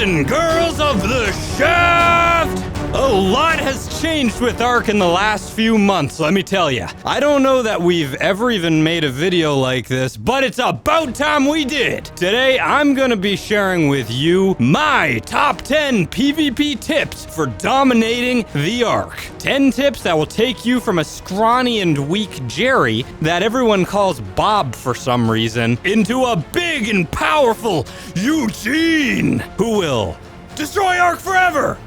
and girls of the shaft! A lot has changed with ARK in the last few months, let me tell ya. I don't know that we've ever even made a video like this, but it's about time we did. Today, I'm gonna be sharing with you my top 10 PvP tips for dominating the ARK. 10 tips that will take you from a scrawny and weak Jerry that everyone calls Bob for some reason into a big and powerful EUGENE who will destroy ARK forever!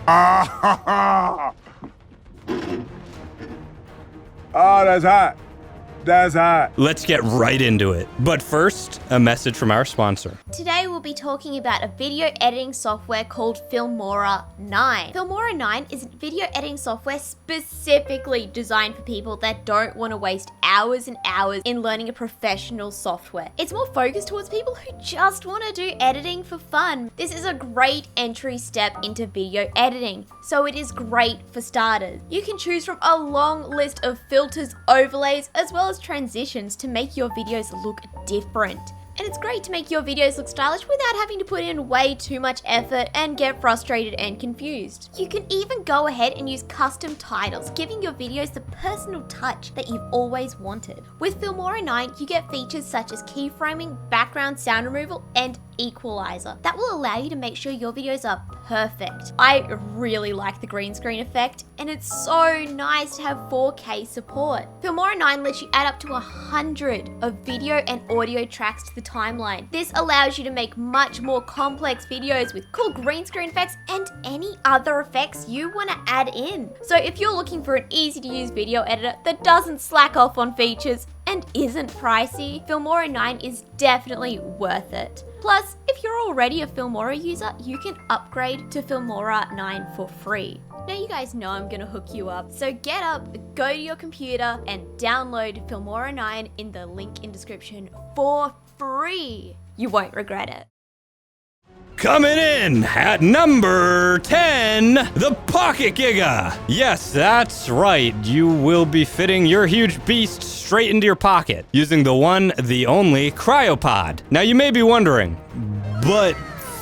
Oh, that's hot. That's hot. Let's get right into it. But first, a message from our sponsor. Today we'll be talking about a video editing software called Filmora 9. Filmora 9 is a video editing software specifically designed for people that don't want to waste hours and hours in learning a professional software. It's more focused towards people who just want to do editing for fun. This is a great entry step into video editing, so it is great for starters. You can choose from a long list of filters, overlays, as well as transitions to make your videos look different. And it's great to make your videos look stylish without having to put in way too much effort and get frustrated and confused. You can even go ahead and use custom titles, giving your videos the personal touch that you've always wanted. With Filmora 9, you get features such as keyframing, background sound removal, and equalizer that will allow you to make sure your videos are perfect. I really like the green screen effect, and it's so nice to have 4K support. Filmora 9 lets you add up to 100 of video and audio tracks to the timeline. This allows you to make much more complex videos with cool green screen effects and any other effects you want to add in. So if you're looking for an easy to use video editor that doesn't slack off on features and isn't pricey, Filmora 9 is definitely worth it. Plus, if you're already a Filmora user, you can upgrade to Filmora 9 for free. Now you guys know I'm gonna hook you up, so get up, go to your computer, and download Filmora 9 in the link in description for free. You won't regret it. Coming in at number 10, the POCKET GIGA. Yes, that's right. You will be fitting your huge beast straight into your pocket using the one, the only cryopod. Now you may be wondering, but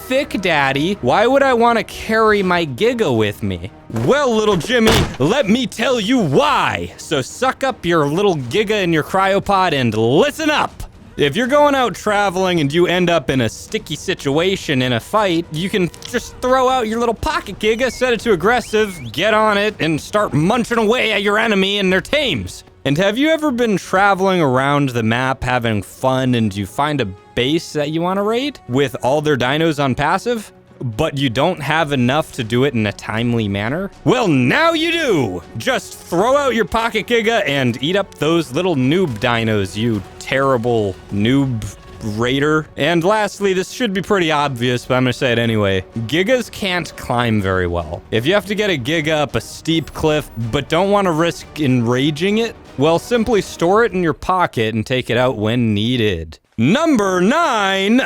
Thick Daddy, why would I want to carry my Giga with me? Well, little Jimmy, let me tell you why. So suck up your little Giga in your cryopod and listen up. If you're going out traveling and you end up in a sticky situation in a fight, you can just throw out your little POCKET GIGA, set it to aggressive, get on it, and start munching away at your enemy and their tames. And have you ever been traveling around the map having fun and you find a base that you want to raid with all their dinos on passive, but you don't have enough to do it in a timely manner? Well, now you do! Just throw out your POCKET GIGA and eat up those little noob dinos, you terrible noob raider. And lastly, this should be pretty obvious, but I'm gonna say it anyway. Gigas can't climb very well. If you have to get a Giga up a steep cliff, but don't want to risk enraging it, well, simply store it in your pocket and take it out when needed. Number 9,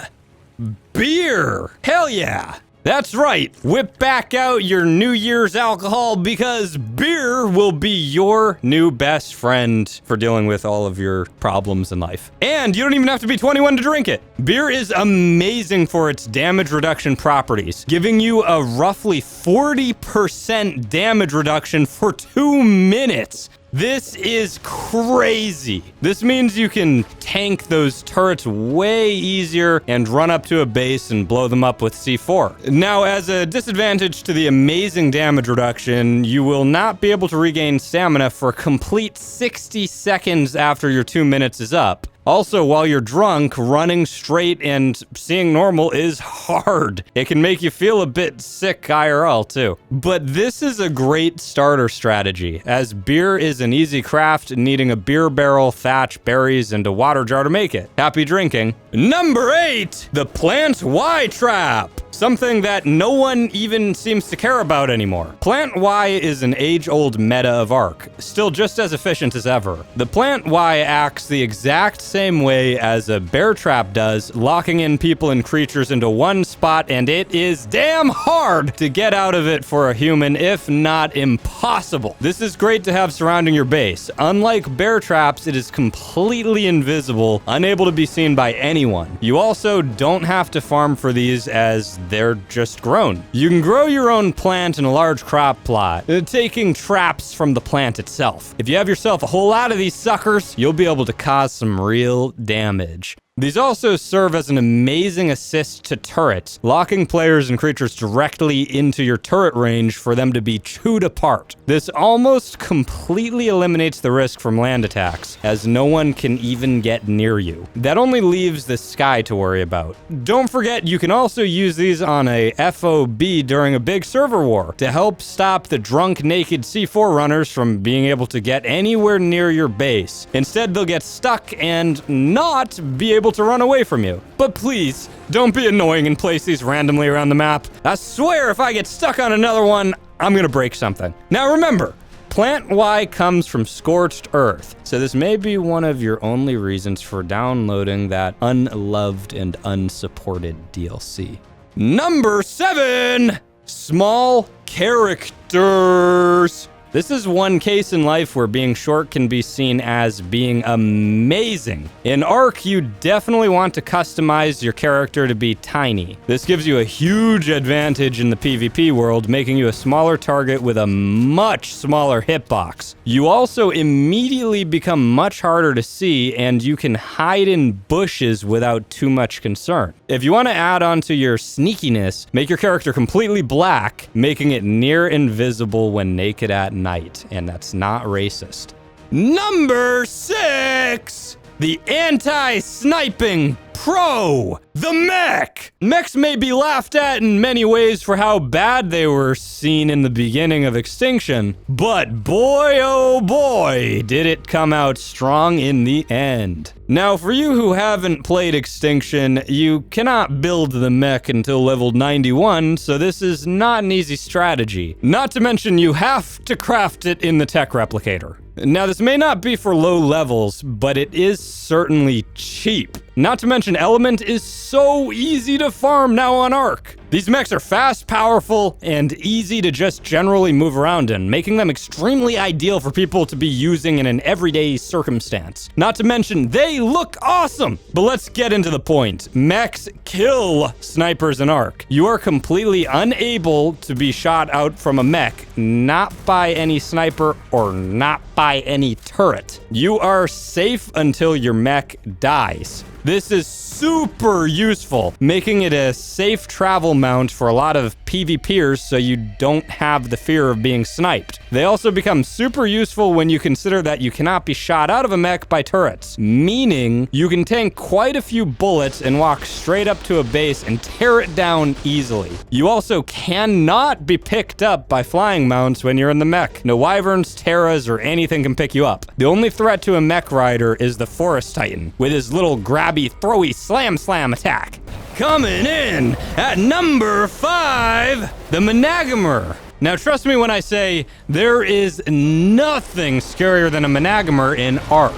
beer. Hell yeah. That's right, whip back out your New Year's alcohol because beer will be your new best friend for dealing with all of your problems in life. And you don't even have to be 21 to drink it. Beer is amazing for its damage reduction properties, giving you a roughly 40% damage reduction for 2 minutes. This is crazy. This means you can tank those turrets way easier and run up to a base and blow them up with C4. Now, as a disadvantage to the amazing damage reduction, you will not be able to regain stamina for a complete 60 seconds after your 2 minutes is up. Also, while you're drunk, running straight and seeing normal is hard. It can make you feel a bit sick IRL too. But this is a great starter strategy, as beer is an easy craft, needing a beer barrel, thatch, berries, and a water jar to make it. Happy drinking. Number 8, the plant Y trap. Something that no one even seems to care about anymore. Plant Y is an age-old meta of ARK, still just as efficient as ever. The Plant Y acts the exact same way as a bear trap does, locking in people and creatures into one spot, and it is damn hard to get out of it for a human, if not impossible. This is great to have surrounding your base. Unlike bear traps, it is completely invisible, unable to be seen by anyone. You also don't have to farm for these, as they're just grown. You can grow your own plant in a large crop plot, taking traps from the plant itself. If you have yourself a whole lot of these suckers, you'll be able to cause some real damage. These also serve as an amazing assist to turrets, locking players and creatures directly into your turret range for them to be chewed apart. This almost completely eliminates the risk from land attacks, as no one can even get near you. That only leaves the sky to worry about. Don't forget, you can also use these on a FOB during a big server war to help stop the drunk naked C4 runners from being able to get anywhere near your base. Instead, they'll get stuck and not be able to run away from you. But please, don't be annoying and place these randomly around the map. I swear if I get stuck on another one, I'm gonna break something. Now remember, Plant Y comes from scorched earth, so this may be one of your only reasons for downloading that unloved and unsupported DLC. Number 7, small characters. This is one case in life where being short can be seen as being amazing. In ARK, you definitely want to customize your character to be tiny. This gives you a huge advantage in the PvP world, making you a smaller target with a much smaller hitbox. You also immediately become much harder to see, and you can hide in bushes without too much concern. If you want to add on to your sneakiness, make your character completely black, making it near invisible when naked at night, and that's not racist. Number 6, the anti-sniping pro, the Mech. Mechs may be laughed at in many ways for how bad they were seen in the beginning of Extinction, but boy oh boy did it come out strong in the end. Now for you who haven't played Extinction, you cannot build the Mech until level 91, so this is not an easy strategy. Not to mention you have to craft it in the tech replicator. Now this may not be for low levels, but it is certainly cheap. Not to mention Element is so easy to farm now on ARK. These mechs are fast, powerful, and easy to just generally move around in, making them extremely ideal for people to be using in an everyday circumstance. Not to mention, they look awesome! But let's get into the point. Mechs kill snipers in ARK. You are completely unable to be shot out from a mech, not by any sniper or not by any turret. You are safe until your mech dies. This is super useful, making it a safe travel mount for a lot of PvPers so you don't have the fear of being sniped. They also become super useful when you consider that you cannot be shot out of a mech by turrets, meaning you can tank quite a few bullets and walk straight up to a base and tear it down easily. You also cannot be picked up by flying mounts when you're in the mech. No wyverns, terras, or anything can pick you up. The only threat to a mech rider is the Forest Titan, with his little grabby, throwy, slam attack. Coming in at number 5, the Monogamy. Now trust me when I say there is nothing scarier than a Monogamy in ARK.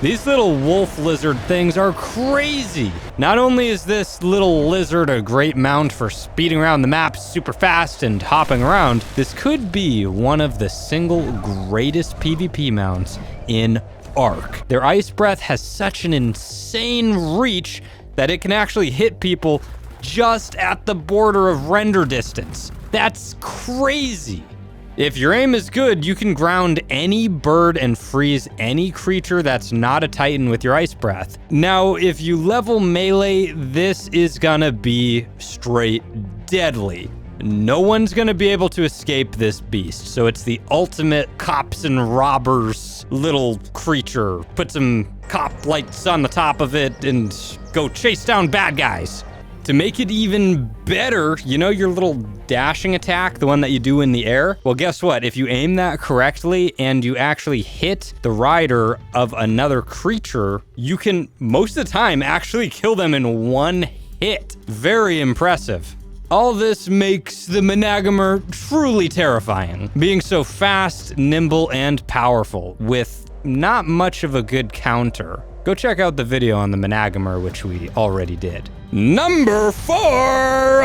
These little wolf lizard things are crazy. Not only is this little lizard a great mount for speeding around the map super fast and hopping around, this could be one of the single greatest PvP mounts in ARK. Their ice breath has such an insane reach that it can actually hit people just at the border of render distance. That's crazy. If your aim is good, you can ground any bird and freeze any creature that's not a Titan with your ice breath. Now, if you level melee, this is gonna be straight deadly. No one's gonna be able to escape this beast, so it's the ultimate cops and robbers little creature. Put some cop lights on the top of it and go chase down bad guys. To make it even better, you know your little dashing attack, the one that you do in the air? Well, guess what? If you aim that correctly and you actually hit the rider of another creature, you can, most of the time, actually kill them in one hit. Very impressive. All this makes the Monogamy truly terrifying, being so fast, nimble, and powerful, with not much of a good counter. Go check out the video on the Monogamy, which we already did. Number 4!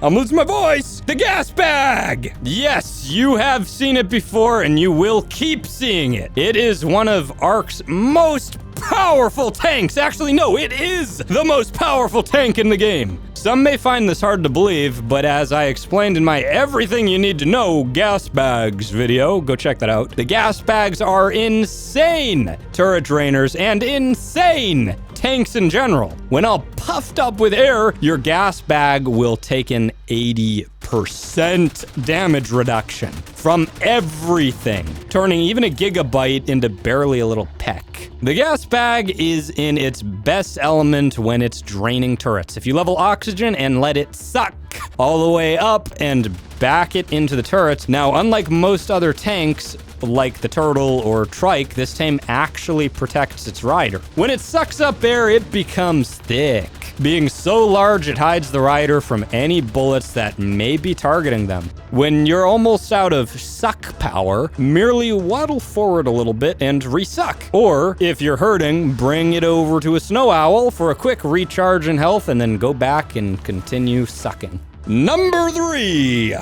I'm losing my voice! The Gasbag! Yes, you have seen it before, and you will keep seeing it. It is one of ARK's most powerful tanks. Actually, no, it is the most powerful tank in the game. Some may find this hard to believe, but as I explained in my Everything You Need to Know gas bags video, go check that out. The gas bags are insane turret drainers and insane tanks in general. When all puffed up with air, your gas bag will take an 80% damage reduction from everything, turning even a gigabyte into barely a little peck. The gas bag is in its best element when it's draining turrets. If you level oxygen and let it suck all the way up and back it into the turrets. Now, unlike most other tanks, like the turtle or trike, this tame actually protects its rider. When it sucks up air, it becomes thick. Being so large, it hides the rider from any bullets that may be targeting them. When you're almost out of suck power, merely waddle forward a little bit and resuck. Or, if you're hurting, bring it over to a snow owl for a quick recharge in health and then go back and continue sucking. Number 3.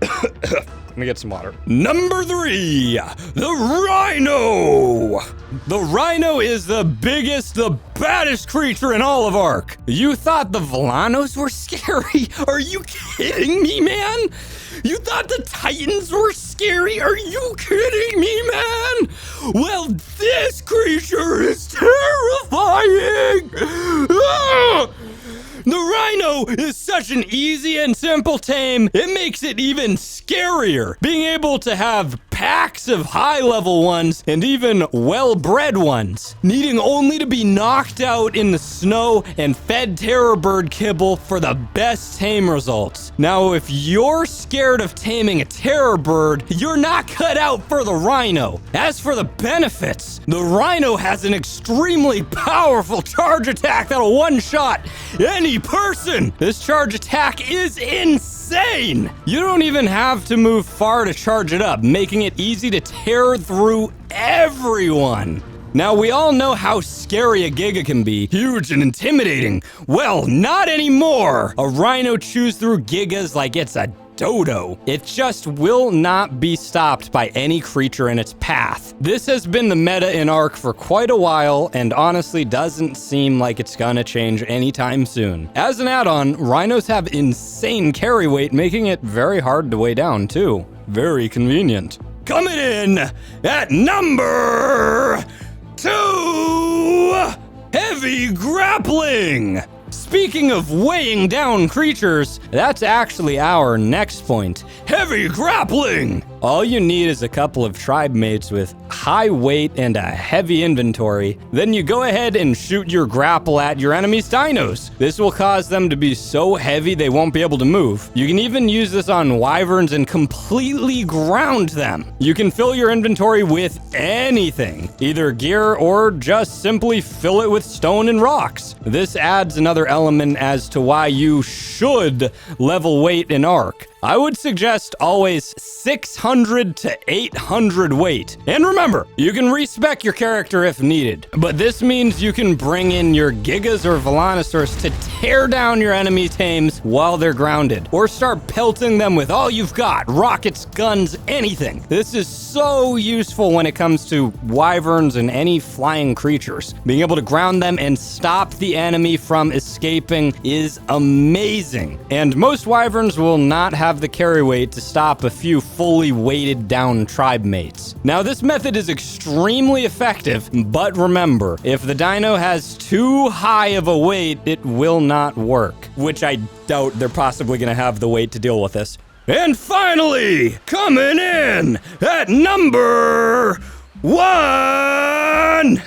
Let me get some water. Number 3, the Rhino. The Rhino is the biggest, the baddest creature in all of ARK. You thought the Volanos were scary? Are you kidding me, man? You thought the Titans were scary? Are you kidding me, man? Well, this creature is terrifying. Ah! The Rhino is such an easy and simple tame, it makes it even scarier. Being able to have packs of high-level ones and even well-bred ones, needing only to be knocked out in the snow and fed terror bird kibble for the best tame results. Now, if you're scared of taming a terror bird, you're not cut out for the Rhino. As for the benefits, the Rhino has an extremely powerful charge attack that'll one-shot any person. This charge attack is insane. You don't even have to move far to charge it up, making it easy to tear through everyone. Now, we all know how scary a Giga can be, huge and intimidating. Well, not anymore. A Rhino chews through Gigas like it's a dodo. It just will not be stopped by any creature in its path. This has been the meta in ARK for quite a while, and honestly doesn't seem like it's gonna change anytime soon. As an add-on, Rhinos have insane carry weight, making it very hard to weigh down too. Very convenient. Coming in at number 2, Heavy Grappling. Speaking of weighing down creatures, that's actually our next point. Heavy Grappling! All you need is a couple of tribe mates with high weight and a heavy inventory. Then you go ahead and shoot your grapple at your enemy's dinos. This will cause them to be so heavy they won't be able to move. You can even use this on wyverns and completely ground them. You can fill your inventory with anything, either gear or just simply fill it with stone and rocks. This adds another element as to why you should level weight in ARK. I would suggest always 600 to 800 weight. And remember, you can respec your character if needed, but this means you can bring in your Gigas or Volanosaurs to tear down your enemy tames while they're grounded, or start pelting them with all you've got, rockets, guns, anything. This is so useful when it comes to wyverns and any flying creatures. Being able to ground them and stop the enemy from escaping is amazing. And most wyverns will not have the carry weight to stop a few fully weighted down tribe mates. Now, this method is extremely effective, but remember, if the dino has too high of a weight, it will not work, which I doubt they're possibly going to have the weight to deal with this. And finally, coming in at number 1,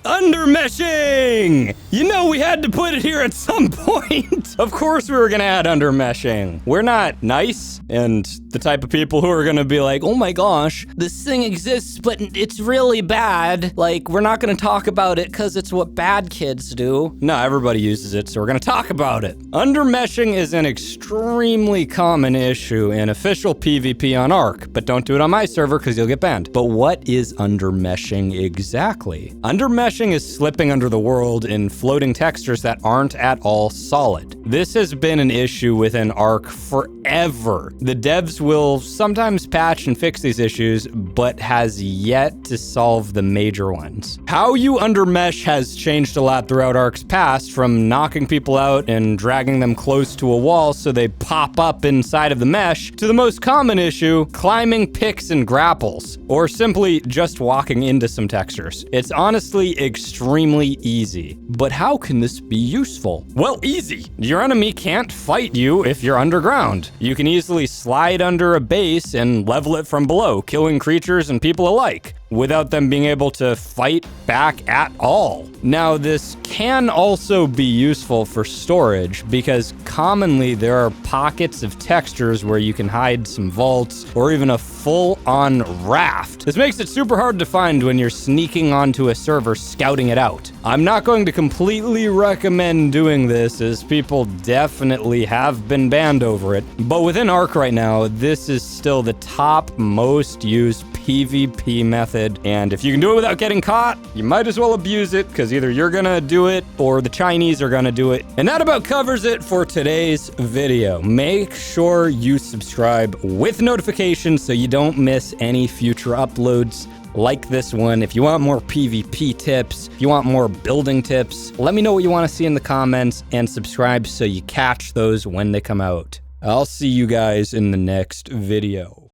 Undermeshing! You know, we had to put it here at some point. Of course we were gonna add undermeshing. We're not nice and the type of people who are gonna be like, oh my gosh, this thing exists, but it's really bad. Like, we're not gonna talk about it because it's what bad kids do. No, everybody uses it, so we're gonna talk about it. Undermeshing is an extremely common issue in official PvP on ARK, but don't do it on my server because you'll get banned. But what is undermeshing exactly? Undermeshing undermeshing is slipping under the world in floating textures that aren't at all solid. This has been an issue within ARK forever. The devs will sometimes patch and fix these issues, but has yet to solve the major ones. How you undermesh has changed a lot throughout ARK's past, from knocking people out and dragging them close to a wall so they pop up inside of the mesh, to the most common issue, climbing picks and grapples, or simply just walking into some textures. It's honestly extremely easy. But how can this be useful? Well, easy. Your enemy can't fight you if you're underground. You can easily slide under a base and level it from below, killing creatures and people alike, without them being able to fight back at all. Now, this can also be useful for storage, because commonly there are pockets of textures where you can hide some vaults or even a full-on raft. This makes it super hard to find when you're sneaking onto a server scouting it out. I'm not going to completely recommend doing this, as people definitely have been banned over it, but within ARK right now, this is still the top most used PvP method, and if you can do it without getting caught, you might as well abuse it, because either you're gonna do it or the Chinese are gonna do it. And that about covers it for today's video. Make sure you subscribe with notifications so you don't miss any future uploads like this one. If you want more PvP tips, if you want more building tips, let me know what you want to see in the comments, and subscribe so you catch those when they come out. I'll see you guys in the next video.